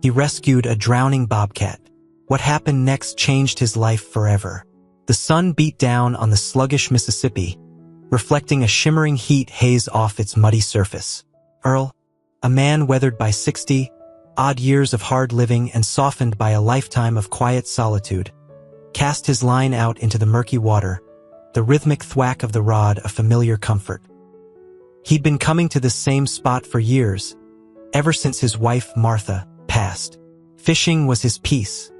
He rescued a drowning bobcat. What happened next changed his life forever. The sun beat down on the sluggish Mississippi, reflecting a shimmering heat haze off its muddy surface. Earl, a man weathered by 60-odd years of hard living and softened by a lifetime of quiet solitude, cast his line out into the murky water, the rhythmic thwack of the rod a familiar comfort. He'd been coming to this same spot for years, ever since his wife Martha passed. Fishing was his peace,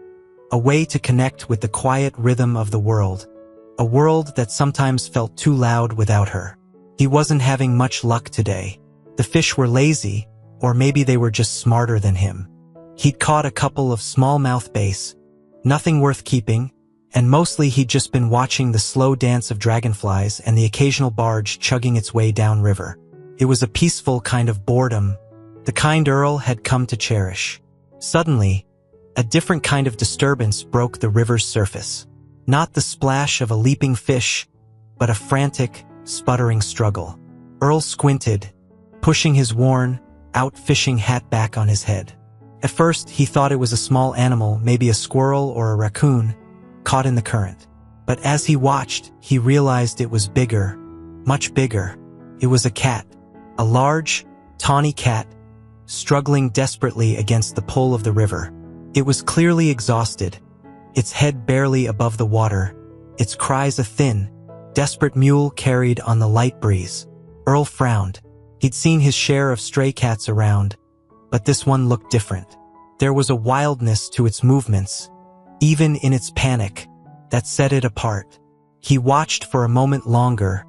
a way to connect with the quiet rhythm of the world, a world that sometimes felt too loud without her. He wasn't having much luck today. The fish were lazy, or maybe they were just smarter than him. He'd caught a couple of smallmouth bass, nothing worth keeping, and mostly he'd just been watching the slow dance of dragonflies and the occasional barge chugging its way downriver. It was a peaceful kind of boredom, the kind Earl had come to cherish. Suddenly, a different kind of disturbance broke the river's surface. Not the splash of a leaping fish, but a frantic, sputtering struggle. Earl squinted, pushing his worn-out fishing hat back on his head. At first, he thought it was a small animal, maybe a squirrel or a raccoon, caught in the current. But as he watched, he realized it was bigger, much bigger. It was a cat, a large, tawny cat, struggling desperately against the pull of the river. It was clearly exhausted, its head barely above the water, its cries a thin, desperate mewl carried on the light breeze. Earl frowned. He'd seen his share of stray cats around, but this one looked different. There was a wildness to its movements, even in its panic, that set it apart. He watched for a moment longer,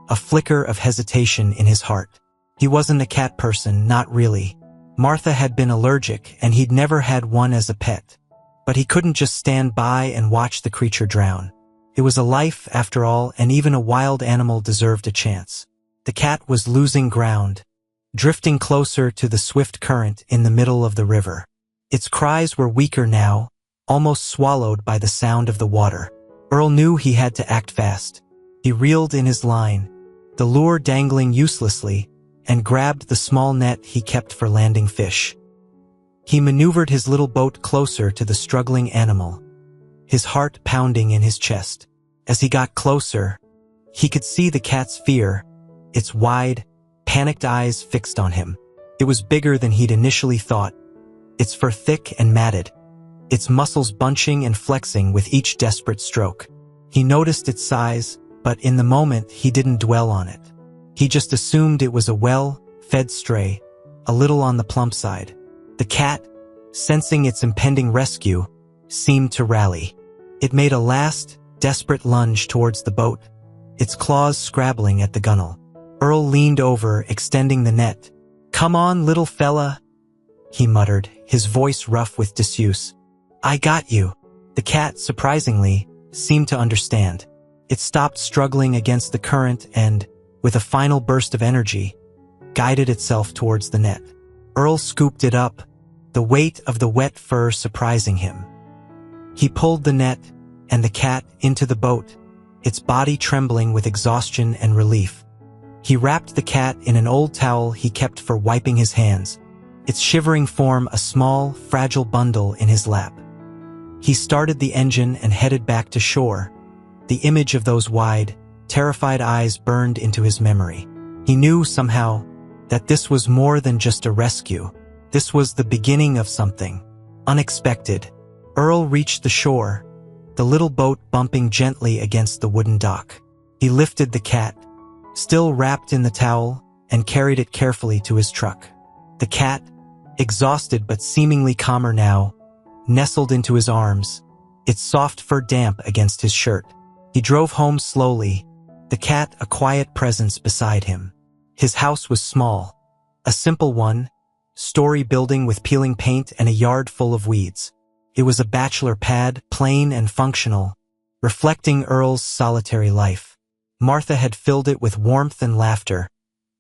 a flicker of hesitation in his heart. He wasn't a cat person, not really. Martha had been allergic, and he'd never had one as a pet. But he couldn't just stand by and watch the creature drown. It was a life, after all, and even a wild animal deserved a chance. The cat was losing ground, drifting closer to the swift current in the middle of the river. Its cries were weaker now, almost swallowed by the sound of the water. Earl knew he had to act fast. He reeled in his line, the lure dangling uselessly, and grabbed the small net he kept for landing fish. He maneuvered his little boat closer to the struggling animal, his heart pounding in his chest. As he got closer, he could see the cat's fear, its wide, panicked eyes fixed on him. It was bigger than he'd initially thought, its fur thick and matted, its muscles bunching and flexing with each desperate stroke. He noticed its size, but in the moment he didn't dwell on it. He just assumed it was a well-fed stray, a little on the plump side. The cat, sensing its impending rescue, seemed to rally. It made a last, desperate lunge towards the boat, its claws scrabbling at the gunwale. Earl leaned over, extending the net. "Come on, little fella," he muttered, his voice rough with disuse. "I got you." The cat, surprisingly, seemed to understand. It stopped struggling against the current and, with a final burst of energy, guided itself towards the net. Earl scooped it up, the weight of the wet fur surprising him. He pulled the net and the cat into the boat, its body trembling with exhaustion and relief. He wrapped the cat in an old towel he kept for wiping his hands, its shivering form a small, fragile bundle in his lap. He started the engine and headed back to shore. The image of those wide, terrified eyes burned into his memory. He knew somehow that this was more than just a rescue. This was the beginning of something unexpected. Earl reached the shore, the little boat bumping gently against the wooden dock. He lifted the cat, still wrapped in the towel, and carried it carefully to his truck. The cat, exhausted but seemingly calmer now, nestled into his arms, its soft fur damp against his shirt. He drove home slowly, the cat a quiet presence beside him. His house was small, a simple one-story building with peeling paint and a yard full of weeds. It was a bachelor pad, plain and functional, reflecting Earl's solitary life. Martha had filled it with warmth and laughter,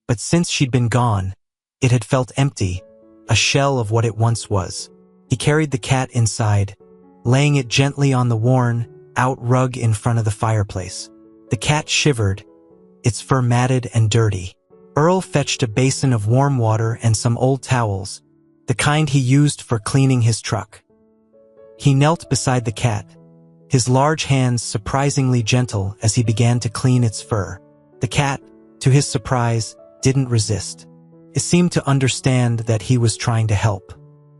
but since she'd been gone, it had felt empty, a shell of what it once was. He carried the cat inside, laying it gently on the worn-out rug in front of the fireplace. The cat shivered, its fur matted and dirty. Earl fetched a basin of warm water and some old towels, the kind he used for cleaning his truck. He knelt beside the cat, his large hands surprisingly gentle as he began to clean its fur. The cat, to his surprise, didn't resist. It seemed to understand that he was trying to help.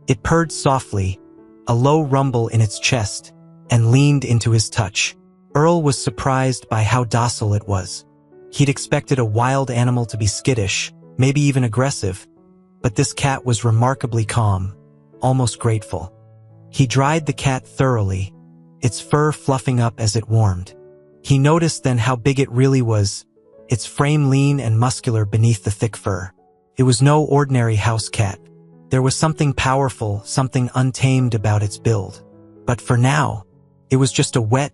It purred softly, a low rumble in its chest, and leaned into his touch. Earl was surprised by how docile it was. He'd expected a wild animal to be skittish, maybe even aggressive, but this cat was remarkably calm, almost grateful. He dried the cat thoroughly, its fur fluffing up as it warmed. He noticed then how big it really was, its frame lean and muscular beneath the thick fur. It was no ordinary house cat. There was something powerful, something untamed about its build. But for now, it was just a wet,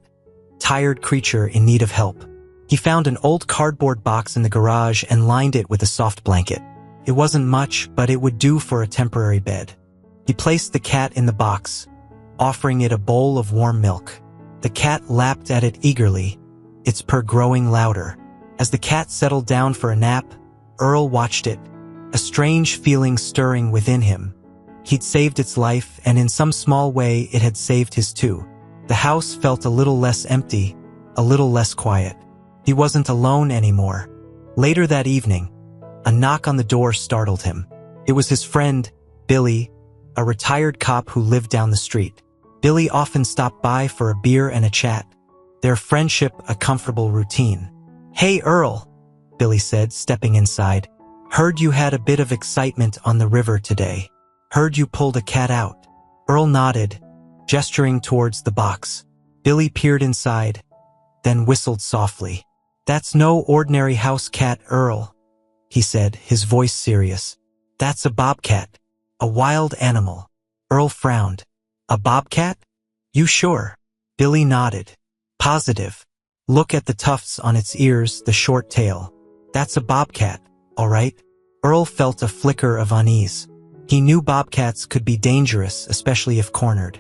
tired creature in need of help. He found an old cardboard box in the garage and lined it with a soft blanket. It wasn't much, but it would do for a temporary bed. He placed the cat in the box, offering it a bowl of warm milk. The cat lapped at it eagerly, its purr growing louder. As the cat settled down for a nap, Earl watched it, a strange feeling stirring within him. He'd saved its life, and in some small way it had saved his too. The house felt a little less empty, a little less quiet. He wasn't alone anymore. Later that evening, a knock on the door startled him. It was his friend, Billy, a retired cop who lived down the street. Billy often stopped by for a beer and a chat, their friendship a comfortable routine. "Hey, Earl," Billy said, stepping inside. "Heard you had a bit of excitement on the river today. Heard you pulled a cat out." Earl nodded, gesturing towards the box. Billy peered inside, then whistled softly. "That's no ordinary house cat, Earl," he said, his voice serious. "That's a bobcat, a wild animal." Earl frowned. "A bobcat? You sure?" Billy nodded. "Positive. Look at the tufts on its ears, the short tail. That's a bobcat, all right." Earl felt a flicker of unease. He knew bobcats could be dangerous, especially if cornered.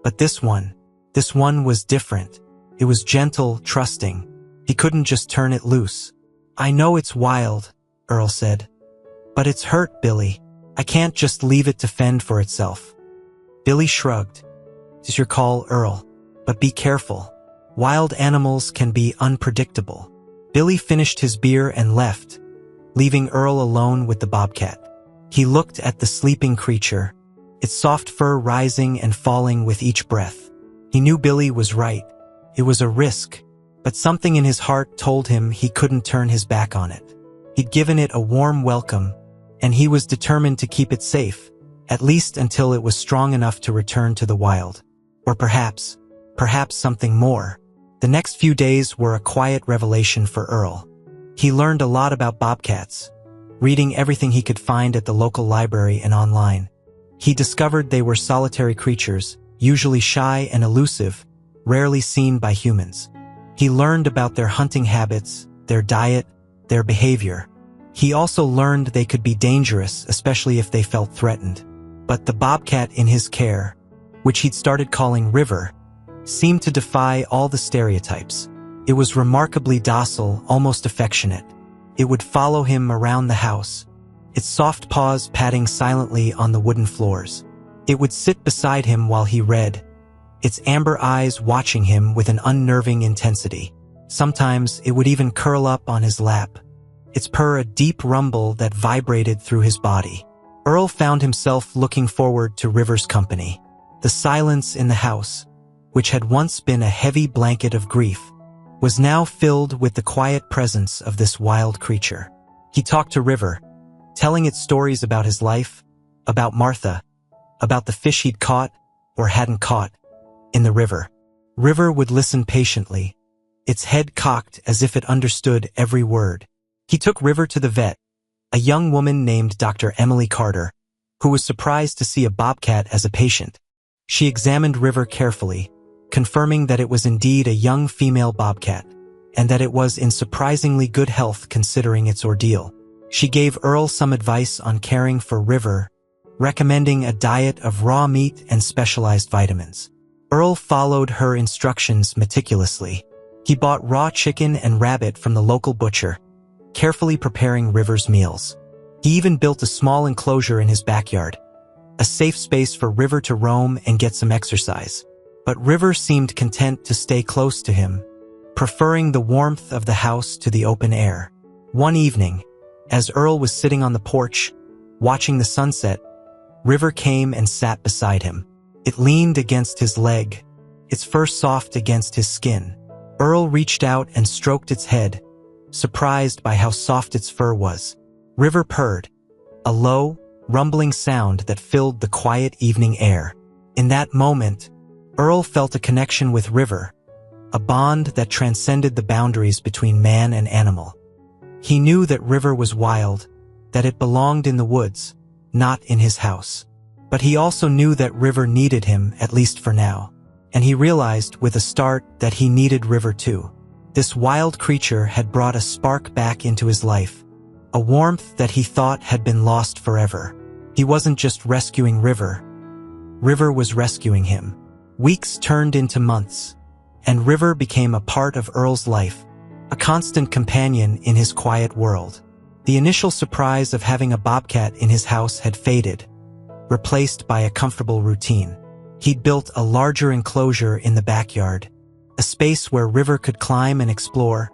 But this one was different. It was gentle, trusting. He couldn't just turn it loose. "I know it's wild," Earl said. "But it's hurt, Billy. I can't just leave it to fend for itself." Billy shrugged. "It's your call, Earl. But be careful. Wild animals can be unpredictable." Billy finished his beer and left, leaving Earl alone with the bobcat. He looked at the sleeping creature, its soft fur rising and falling with each breath. He knew Billy was right. It was a risk, but something in his heart told him he couldn't turn his back on it. He'd given it a warm welcome, and he was determined to keep it safe, at least until it was strong enough to return to the wild. Or perhaps something more. The next few days were a quiet revelation for Earl. He learned a lot about bobcats, reading everything he could find at the local library and online. He discovered they were solitary creatures, usually shy and elusive, rarely seen by humans. He learned about their hunting habits, their diet, their behavior. He also learned they could be dangerous, especially if they felt threatened. But the bobcat in his care, which he'd started calling River, seemed to defy all the stereotypes. It was remarkably docile, almost affectionate. It would follow him around the house, its soft paws patting silently on the wooden floors. It would sit beside him while he read, its amber eyes watching him with an unnerving intensity. Sometimes it would even curl up on his lap, its purr a deep rumble that vibrated through his body. Earl found himself looking forward to River's company. The silence in the house, which had once been a heavy blanket of grief, was now filled with the quiet presence of this wild creature. He talked to River, telling it stories about his life, about Martha, about the fish he'd caught or hadn't caught in the river. River would listen patiently, its head cocked as if it understood every word. He took River to the vet, a young woman named Dr. Emily Carter, who was surprised to see a bobcat as a patient. She examined River carefully, confirming that it was indeed a young female bobcat, and that it was in surprisingly good health considering its ordeal. She gave Earl some advice on caring for River, recommending a diet of raw meat and specialized vitamins. Earl followed her instructions meticulously. He bought raw chicken and rabbit from the local butcher, carefully preparing River's meals. He even built a small enclosure in his backyard, a safe space for River to roam and get some exercise. But River seemed content to stay close to him, preferring the warmth of the house to the open air. One evening, as Earl was sitting on the porch, watching the sunset, River came and sat beside him. It leaned against his leg, its fur soft against his skin. Earl reached out and stroked its head, surprised by how soft its fur was. River purred, a low, rumbling sound that filled the quiet evening air. In that moment, Earl felt a connection with River, a bond that transcended the boundaries between man and animal. He knew that River was wild, that it belonged in the woods, not in his house. But he also knew that River needed him, at least for now. And he realized with a start that he needed River too. This wild creature had brought a spark back into his life, a warmth that he thought had been lost forever. He wasn't just rescuing River. River was rescuing him. Weeks turned into months, and River became a part of Earl's life, a constant companion in his quiet world. The initial surprise of having a bobcat in his house had faded, replaced by a comfortable routine. He'd built a larger enclosure in the backyard, a space where River could climb and explore,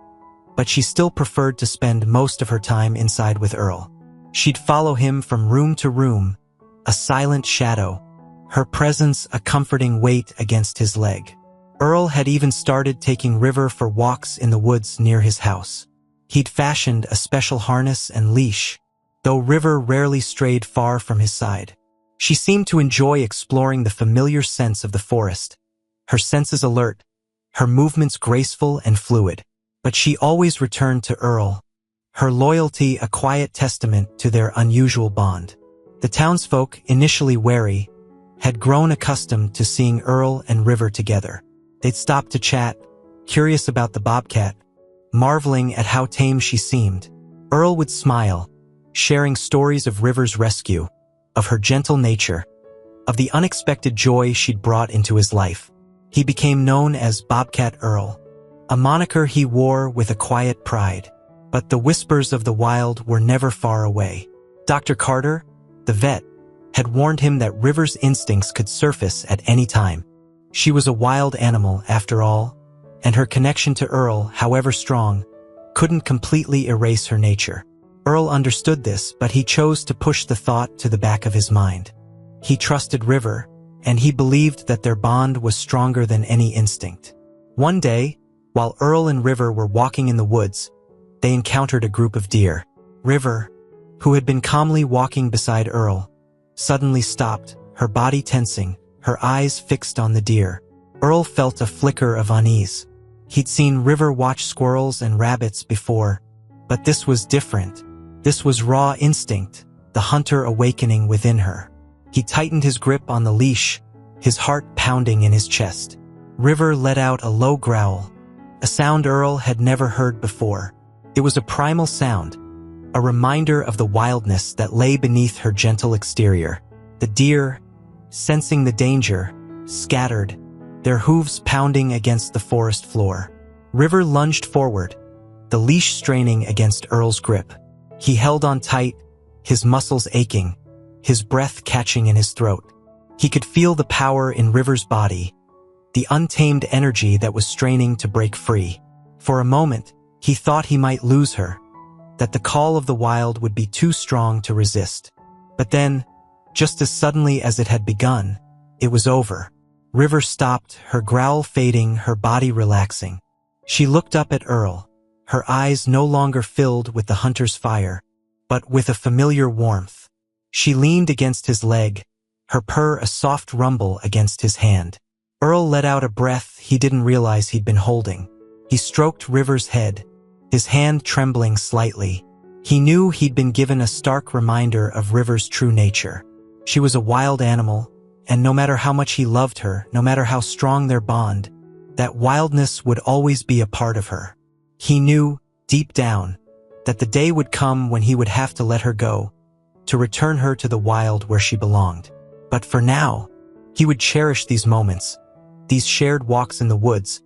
but she still preferred to spend most of her time inside with Earl. She'd follow him from room to room, a silent shadow, her presence a comforting weight against his leg. Earl had even started taking River for walks in the woods near his house. He'd fashioned a special harness and leash, though River rarely strayed far from his side. She seemed to enjoy exploring the familiar scents of the forest, her senses alert, her movements graceful and fluid. But she always returned to Earl, her loyalty a quiet testament to their unusual bond. The townsfolk, initially wary, had grown accustomed to seeing Earl and River together. They'd stop to chat, curious about the bobcat, marveling at how tame she seemed. Earl would smile, sharing stories of River's rescue, of her gentle nature, of the unexpected joy she'd brought into his life. He became known as Bobcat Earl, a moniker he wore with a quiet pride. But the whispers of the wild were never far away. Dr. Carter, the vet, had warned him that River's instincts could surface at any time. She was a wild animal, after all, and her connection to Earl, however strong, couldn't completely erase her nature. Earl understood this, but he chose to push the thought to the back of his mind. He trusted River, and he believed that their bond was stronger than any instinct. One day, while Earl and River were walking in the woods, they encountered a group of deer. River, who had been calmly walking beside Earl, suddenly stopped, her body tensing, her eyes fixed on the deer. Earl felt a flicker of unease. He'd seen River watch squirrels and rabbits before, but this was different. This was raw instinct, the hunter awakening within her. He tightened his grip on the leash, his heart pounding in his chest. River let out a low growl, a sound Earl had never heard before. It was a primal sound, a reminder of the wildness that lay beneath her gentle exterior. The deer, sensing the danger, scattered, their hooves pounding against the forest floor. River lunged forward, the leash straining against Earl's grip. He held on tight, his muscles aching, his breath catching in his throat. He could feel the power in River's body, the untamed energy that was straining to break free. For a moment, he thought he might lose her, that the call of the wild would be too strong to resist. But then, just as suddenly as it had begun, it was over. River stopped, her growl fading, her body relaxing. She looked up at Earl, her eyes no longer filled with the hunter's fire, but with a familiar warmth. She leaned against his leg, her purr a soft rumble against his hand. Earl let out a breath he didn't realize he'd been holding. He stroked River's head, his hand trembling slightly. He knew he'd been given a stark reminder of River's true nature. She was a wild animal, and no matter how much he loved her, no matter how strong their bond, that wildness would always be a part of her. He knew, deep down, that the day would come when he would have to let her go, to return her to the wild where she belonged. But for now, he would cherish these moments, these shared walks in the woods,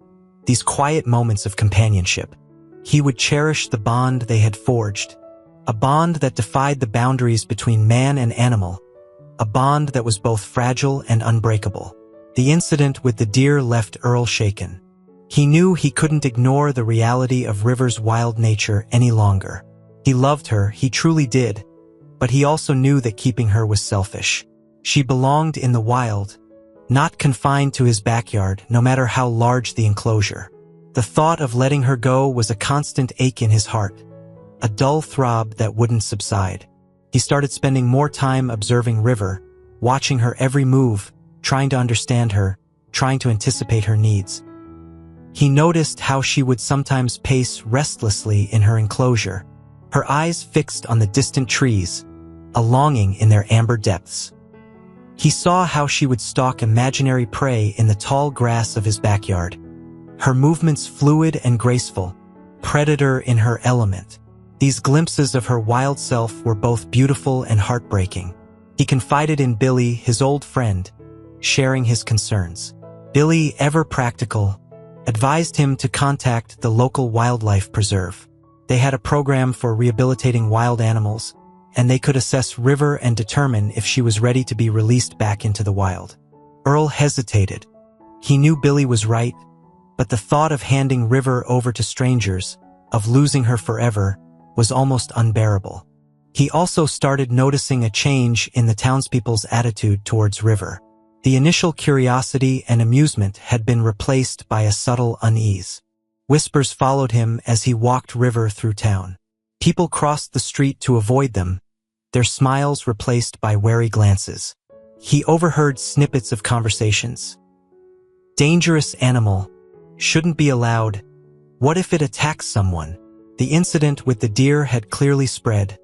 these quiet moments of companionship. He would cherish the bond they had forged, a bond that defied the boundaries between man and animal, a bond that was both fragile and unbreakable. The incident with the deer left Earl shaken. He knew he couldn't ignore the reality of River's wild nature any longer. He loved her, he truly did, but he also knew that keeping her was selfish. She belonged in the wild, not confined to his backyard, no matter how large the enclosure. The thought of letting her go was a constant ache in his heart, a dull throb that wouldn't subside. He started spending more time observing River, watching her every move, trying to understand her, trying to anticipate her needs. He noticed how she would sometimes pace restlessly in her enclosure, her eyes fixed on the distant trees, a longing in their amber depths. He saw how she would stalk imaginary prey in the tall grass of his backyard, her movements fluid and graceful, predator in her element. These glimpses of her wild self were both beautiful and heartbreaking. He confided in Billy, his old friend, sharing his concerns. Billy, ever practical, advised him to contact the local wildlife preserve. They had a program for rehabilitating wild animals, and they could assess River and determine if she was ready to be released back into the wild. Earl hesitated. He knew Billy was right, but the thought of handing River over to strangers, of losing her forever, was almost unbearable. He also started noticing a change in the townspeople's attitude towards River. The initial curiosity and amusement had been replaced by a subtle unease. Whispers followed him as he walked River through town. People crossed the street to avoid them, their smiles replaced by wary glances. He overheard snippets of conversations. Dangerous animal. Shouldn't be allowed. What if it attacks someone? The incident with the deer had clearly spread,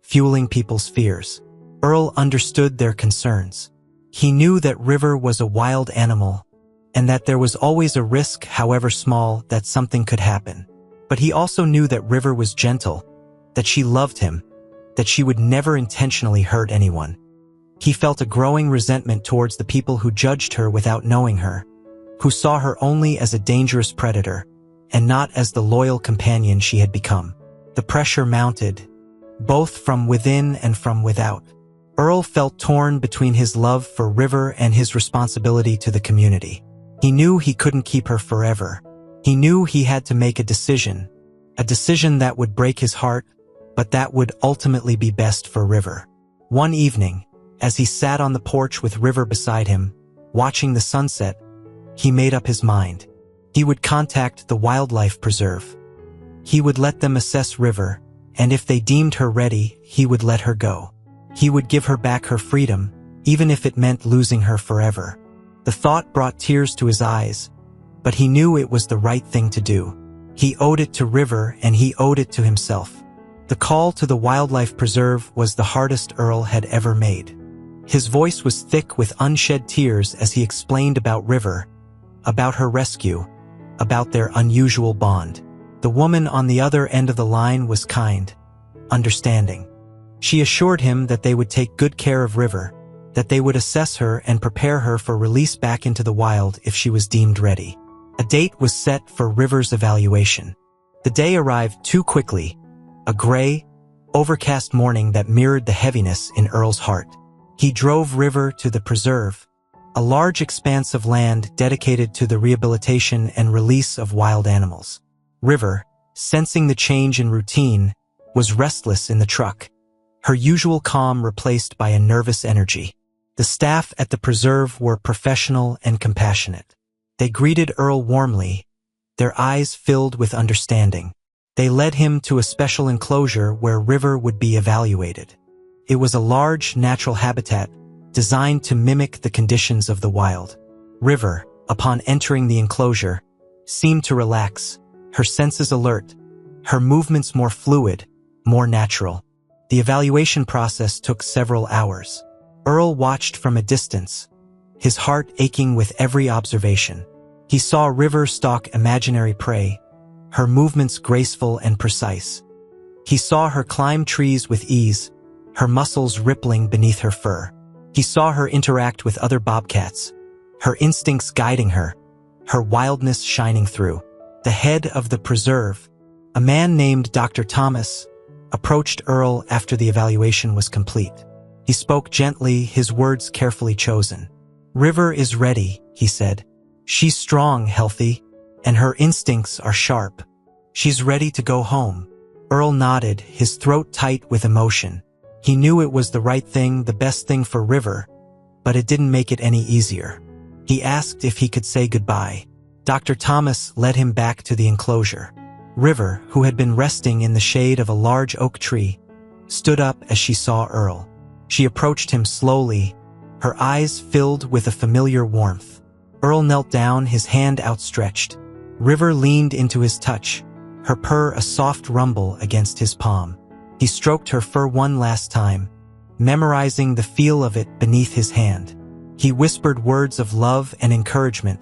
fueling people's fears. Earl understood their concerns. He knew that River was a wild animal, and that there was always a risk, however small, that something could happen. But he also knew that River was gentle, that she loved him, that she would never intentionally hurt anyone. He felt a growing resentment towards the people who judged her without knowing her, who saw her only as a dangerous predator, and not as the loyal companion she had become. The pressure mounted, both from within and from without. Earl felt torn between his love for River and his responsibility to the community. He knew he couldn't keep her forever. He knew he had to make a decision that would break his heart, but that would ultimately be best for River. One evening, as he sat on the porch with River beside him, watching the sunset, he made up his mind. He would contact the wildlife preserve. He would let them assess River, and if they deemed her ready, he would let her go. He would give her back her freedom, even if it meant losing her forever. The thought brought tears to his eyes, but he knew it was the right thing to do. He owed it to River, and he owed it to himself. The call to the wildlife preserve was the hardest Earl had ever made. His voice was thick with unshed tears as he explained about River, about her rescue, about their unusual bond. The woman on the other end of the line was kind, understanding. She assured him that they would take good care of River, that they would assess her and prepare her for release back into the wild if she was deemed ready. A date was set for River's evaluation. The day arrived too quickly, a gray, overcast morning that mirrored the heaviness in Earl's heart. He drove River to the preserve, a large expanse of land dedicated to the rehabilitation and release of wild animals. River, sensing the change in routine, was restless in the truck, her usual calm replaced by a nervous energy. The staff at the preserve were professional and compassionate. They greeted Earl warmly, their eyes filled with understanding. They led him to a special enclosure where River would be evaluated. It was a large natural habitat designed to mimic the conditions of the wild. River, upon entering the enclosure, seemed to relax, her senses alert, her movements more fluid, more natural. The evaluation process took several hours. Earl watched from a distance, his heart aching with every observation. He saw River stalk imaginary prey, her movements graceful and precise. He saw her climb trees with ease, her muscles rippling beneath her fur. He saw her interact with other bobcats, her instincts guiding her, her wildness shining through. The head of the preserve, a man named Dr. Thomas, approached Earl after the evaluation was complete. He spoke gently, his words carefully chosen. "River is ready," he said. "She's strong, healthy, and her instincts are sharp. She's ready to go home." Earl nodded, his throat tight with emotion. He knew it was the right thing, the best thing for River, but it didn't make it any easier. He asked if he could say goodbye. Dr. Thomas led him back to the enclosure. River, who had been resting in the shade of a large oak tree, stood up as she saw Earl. She approached him slowly, her eyes filled with a familiar warmth. Earl knelt down, his hand outstretched. River leaned into his touch, her purr a soft rumble against his palm. He stroked her fur one last time, memorizing the feel of it beneath his hand. He whispered words of love and encouragement,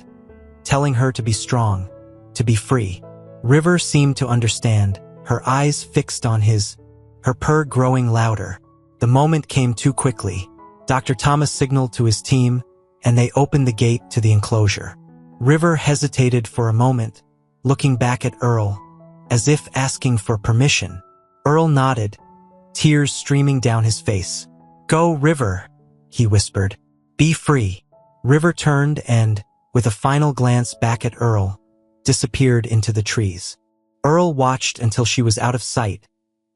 telling her to be strong, to be free. River seemed to understand, her eyes fixed on his, her purr growing louder. The moment came too quickly. Dr. Thomas signaled to his team, and they opened the gate to the enclosure. River hesitated for a moment, looking back at Earl, as if asking for permission. Earl nodded, tears streaming down his face. "Go, River," he whispered. "Be free." River turned and, with a final glance back at Earl, disappeared into the trees. Earl watched until she was out of sight,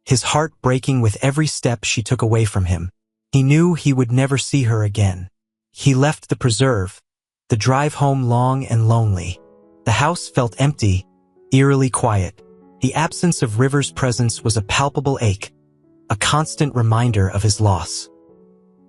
his heart breaking with every step she took away from him. He knew he would never see her again. He left the preserve, the drive home long and lonely. The house felt empty, eerily quiet. The absence of River's presence was a palpable ache, a constant reminder of his loss.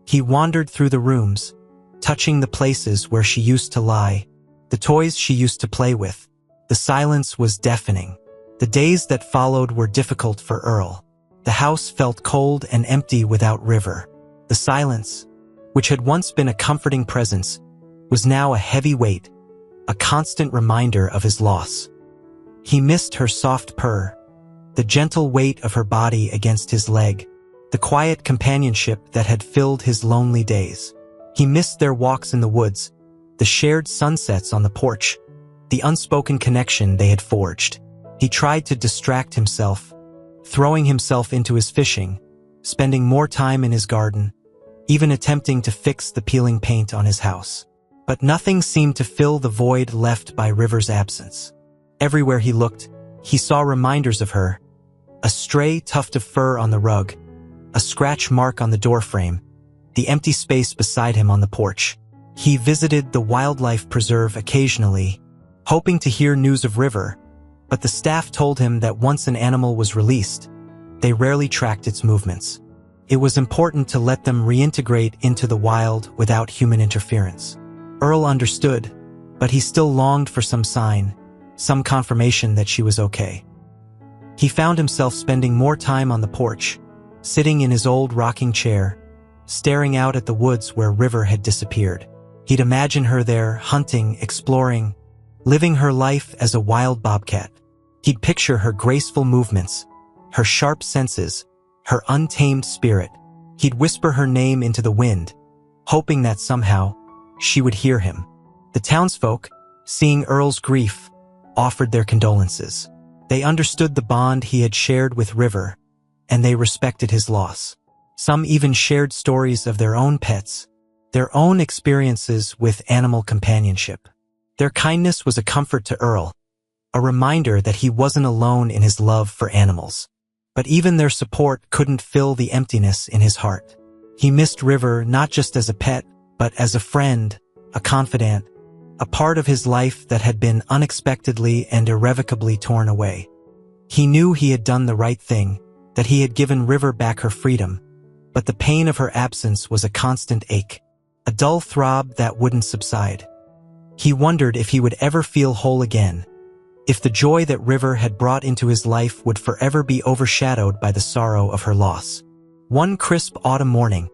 He wandered through the rooms, touching the places where she used to lie, the toys she used to play with. The silence was deafening. The days that followed were difficult for Earl. The house felt cold and empty without River. The silence, which had once been a comforting presence, was now a heavy weight, a constant reminder of his loss. He missed her soft purr, the gentle weight of her body against his leg, the quiet companionship that had filled his lonely days. He missed their walks in the woods, the shared sunsets on the porch, the unspoken connection they had forged. He tried to distract himself, throwing himself into his fishing, spending more time in his garden, even attempting to fix the peeling paint on his house. But nothing seemed to fill the void left by River's absence. Everywhere he looked, he saw reminders of her, a stray tuft of fur on the rug, a scratch mark on the doorframe, the empty space beside him on the porch. He visited the wildlife preserve occasionally, hoping to hear news of River, but the staff told him that once an animal was released, they rarely tracked its movements. It was important to let them reintegrate into the wild without human interference. Earl understood, but he still longed for some sign, some confirmation that she was okay. He found himself spending more time on the porch, sitting in his old rocking chair, staring out at the woods where River had disappeared. He'd imagine her there, hunting, exploring, living her life as a wild bobcat. He'd picture her graceful movements, her sharp senses, her untamed spirit. He'd whisper her name into the wind, hoping that somehow she would hear him. The townsfolk, seeing Earl's grief, offered their condolences. They understood the bond he had shared with River, and they respected his loss. Some even shared stories of their own pets, their own experiences with animal companionship. Their kindness was a comfort to Earl, a reminder that he wasn't alone in his love for animals. But even their support couldn't fill the emptiness in his heart. He missed River not just as a pet, but as a friend, a confidant, a part of his life that had been unexpectedly and irrevocably torn away. He knew he had done the right thing, that he had given River back her freedom, but the pain of her absence was a constant ache, a dull throb that wouldn't subside. He wondered if he would ever feel whole again, if the joy that River had brought into his life would forever be overshadowed by the sorrow of her loss. One crisp autumn morning,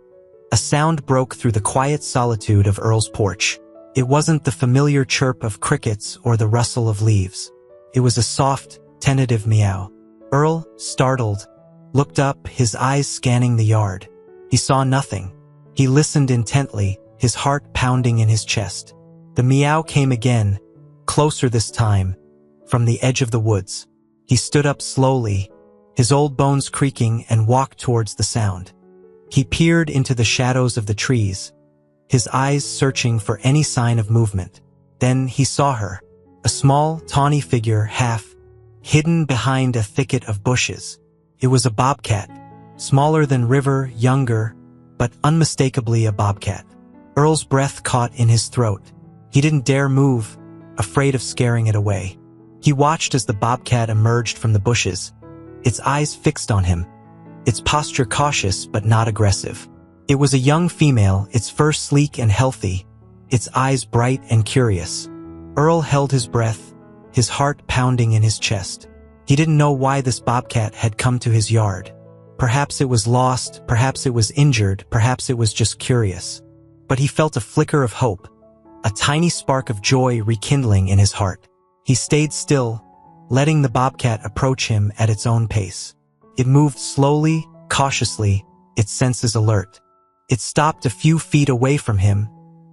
a sound broke through the quiet solitude of Earl's porch. It wasn't the familiar chirp of crickets or the rustle of leaves. It was a soft, tentative meow. Earl, startled, looked up, his eyes scanning the yard. He saw nothing. He listened intently, his heart pounding in his chest. The meow came again, closer this time, from the edge of the woods. He stood up slowly, his old bones creaking, and walked towards the sound. He peered into the shadows of the trees, his eyes searching for any sign of movement. Then he saw her, a small, tawny figure half hidden behind a thicket of bushes. It was a bobcat, smaller than River, younger, but unmistakably a bobcat. Earl's breath caught in his throat. He didn't dare move, afraid of scaring it away. He watched as the bobcat emerged from the bushes, its eyes fixed on him, its posture cautious but not aggressive. It was a young female, its fur sleek and healthy, its eyes bright and curious. Earl held his breath, his heart pounding in his chest. He didn't know why this bobcat had come to his yard. Perhaps it was lost, perhaps it was injured, perhaps it was just curious. But he felt a flicker of hope, a tiny spark of joy rekindling in his heart. He stayed still, letting the bobcat approach him at its own pace. It moved slowly, cautiously, its senses alert. It stopped a few feet away from him,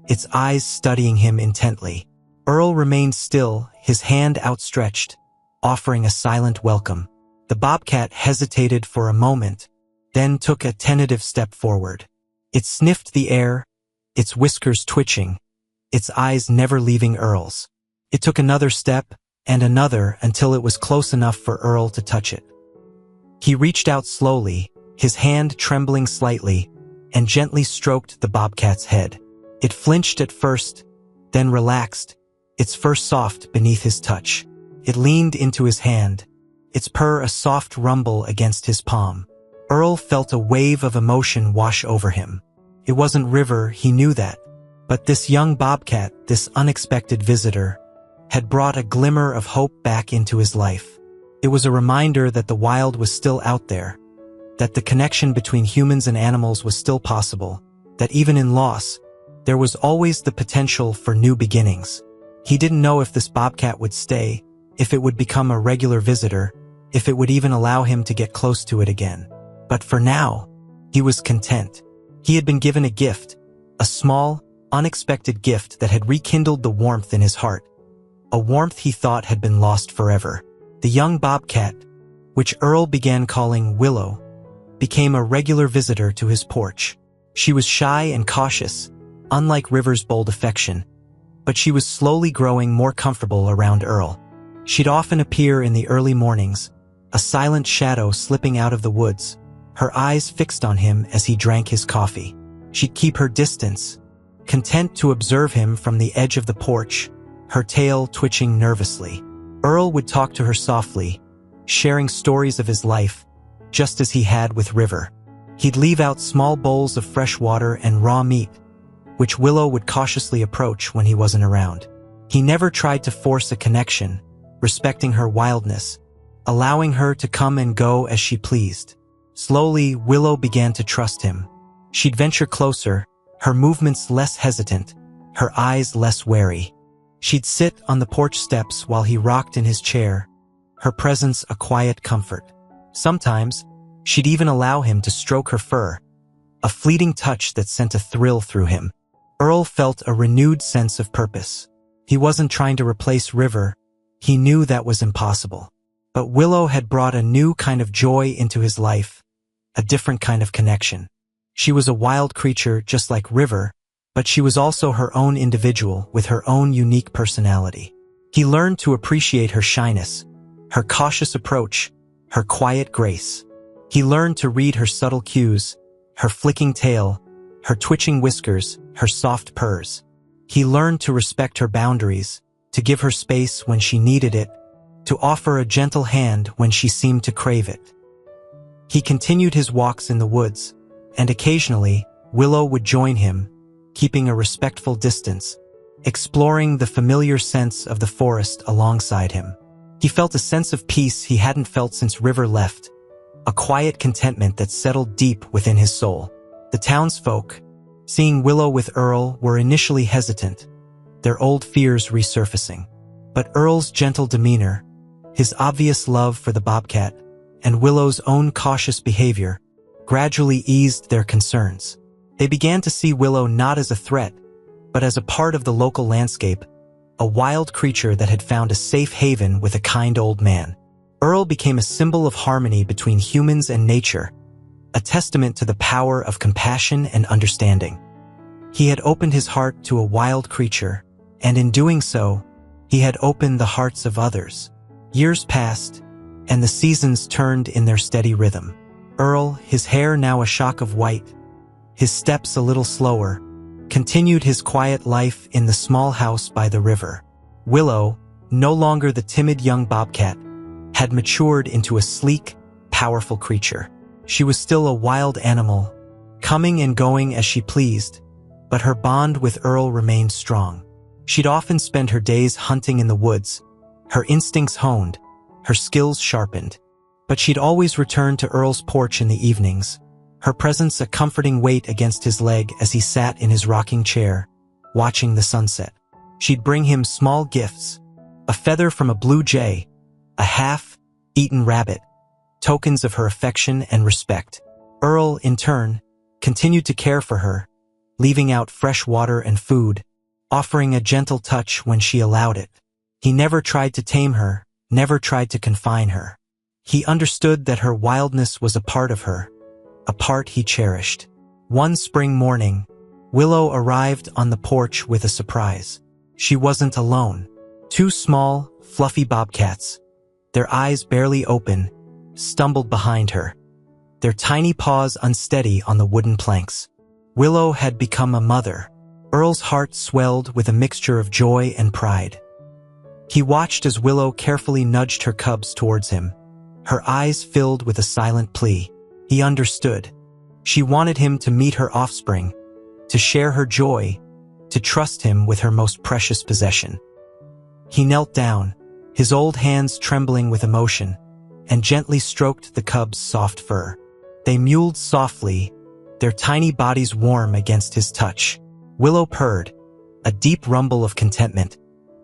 its eyes studying him intently. Earl remained still, his hand outstretched, offering a silent welcome. The bobcat hesitated for a moment, then took a tentative step forward. It sniffed the air, its whiskers twitching, its eyes never leaving Earl's. It took another step, and another, until it was close enough for Earl to touch it. He reached out slowly, his hand trembling slightly, and gently stroked the bobcat's head. It flinched at first, then relaxed, its fur soft beneath his touch. It leaned into his hand, its purr a soft rumble against his palm. Earl felt a wave of emotion wash over him. It wasn't River, he knew that, but this young bobcat, this unexpected visitor, had brought a glimmer of hope back into his life. It was a reminder that the wild was still out there, that the connection between humans and animals was still possible, that even in loss, there was always the potential for new beginnings. He didn't know if this bobcat would stay, if it would become a regular visitor, if it would even allow him to get close to it again. But for now, he was content. He had been given a gift, a small, unexpected gift that had rekindled the warmth in his heart, a warmth he thought had been lost forever. The young bobcat, which Earl began calling Willow, became a regular visitor to his porch. She was shy and cautious, unlike River's bold affection, but she was slowly growing more comfortable around Earl. She'd often appear in the early mornings, a silent shadow slipping out of the woods, her eyes fixed on him as he drank his coffee. She'd keep her distance, content to observe him from the edge of the porch, her tail twitching nervously. Earl would talk to her softly, sharing stories of his life, just as he had with River. He'd leave out small bowls of fresh water and raw meat, which Willow would cautiously approach when he wasn't around. He never tried to force a connection, respecting her wildness, allowing her to come and go as she pleased. Slowly, Willow began to trust him. She'd venture closer, her movements less hesitant, her eyes less wary. She'd sit on the porch steps while he rocked in his chair, her presence a quiet comfort. Sometimes, she'd even allow him to stroke her fur, a fleeting touch that sent a thrill through him. Earl felt a renewed sense of purpose. He wasn't trying to replace River, he knew that was impossible. But Willow had brought a new kind of joy into his life, a different kind of connection. She was a wild creature just like River, but she was also her own individual with her own unique personality. He learned to appreciate her shyness, her cautious approach, her quiet grace. He learned to read her subtle cues, her flicking tail, her twitching whiskers, her soft purrs. He learned to respect her boundaries, to give her space when she needed it, to offer a gentle hand when she seemed to crave it. He continued his walks in the woods, and occasionally, Willow would join him, keeping a respectful distance, exploring the familiar scents of the forest alongside him. He felt a sense of peace he hadn't felt since River left, a quiet contentment that settled deep within his soul. The townsfolk, seeing Willow with Earl, were initially hesitant, their old fears resurfacing. But Earl's gentle demeanor, his obvious love for the bobcat, and Willow's own cautious behavior gradually eased their concerns. They began to see Willow not as a threat, but as a part of the local landscape, a wild creature that had found a safe haven with a kind old man. Earl became a symbol of harmony between humans and nature, a testament to the power of compassion and understanding. He had opened his heart to a wild creature, and in doing so, he had opened the hearts of others. Years passed, and the seasons turned in their steady rhythm. Earl, his hair now a shock of white, his steps a little slower, continued his quiet life in the small house by the river. Willow, no longer the timid young bobcat, had matured into a sleek, powerful creature. She was still a wild animal, coming and going as she pleased, but her bond with Earl remained strong. She'd often spend her days hunting in the woods, her instincts honed, her skills sharpened. But she'd always return to Earl's porch in the evenings, her presence a comforting weight against his leg as he sat in his rocking chair, watching the sunset. She'd bring him small gifts, a feather from a blue jay, a half-eaten rabbit, tokens of her affection and respect. Earl, in turn, continued to care for her, leaving out fresh water and food, offering a gentle touch when she allowed it. He never tried to tame her, never tried to confine her. He understood that her wildness was a part of her, a part he cherished. One spring morning, Willow arrived on the porch with a surprise. She wasn't alone. Two small, fluffy bobcats, their eyes barely open, stumbled behind her, their tiny paws unsteady on the wooden planks. Willow had become a mother. Earl's heart swelled with a mixture of joy and pride. He watched as Willow carefully nudged her cubs towards him, her eyes filled with a silent plea. He understood. She wanted him to meet her offspring, to share her joy, to trust him with her most precious possession. He knelt down, his old hands trembling with emotion, and gently stroked the cubs' soft fur. They mewed softly, their tiny bodies warm against his touch. Willow purred, a deep rumble of contentment,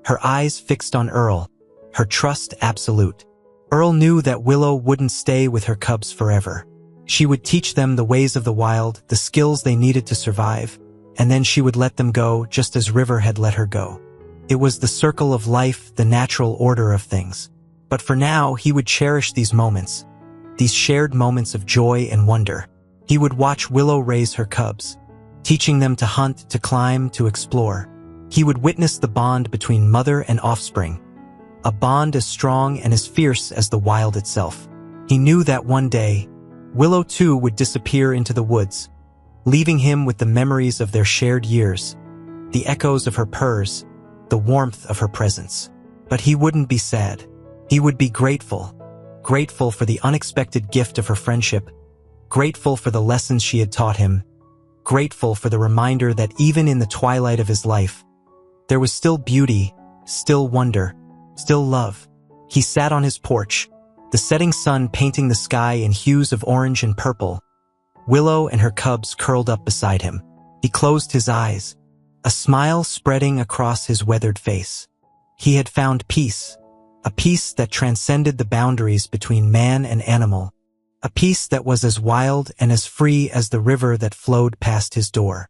her eyes fixed on Earl, her trust absolute. Earl knew that Willow wouldn't stay with her cubs forever. She would teach them the ways of the wild, the skills they needed to survive, and then she would let them go just as River had let her go. It was the circle of life, the natural order of things. But for now, he would cherish these moments, these shared moments of joy and wonder. He would watch Willow raise her cubs, teaching them to hunt, to climb, to explore. He would witness the bond between mother and offspring, a bond as strong and as fierce as the wild itself. He knew that one day, Willow too would disappear into the woods, leaving him with the memories of their shared years, the echoes of her purrs, the warmth of her presence. But he wouldn't be sad. He would be grateful. Grateful for the unexpected gift of her friendship, grateful for the lessons she had taught him, grateful for the reminder that even in the twilight of his life, there was still beauty, still wonder, still love. He sat on his porch, the setting sun painting the sky in hues of orange and purple. Willow and her cubs curled up beside him. He closed his eyes, a smile spreading across his weathered face. He had found peace, a peace that transcended the boundaries between man and animal, a peace that was as wild and as free as the river that flowed past his door.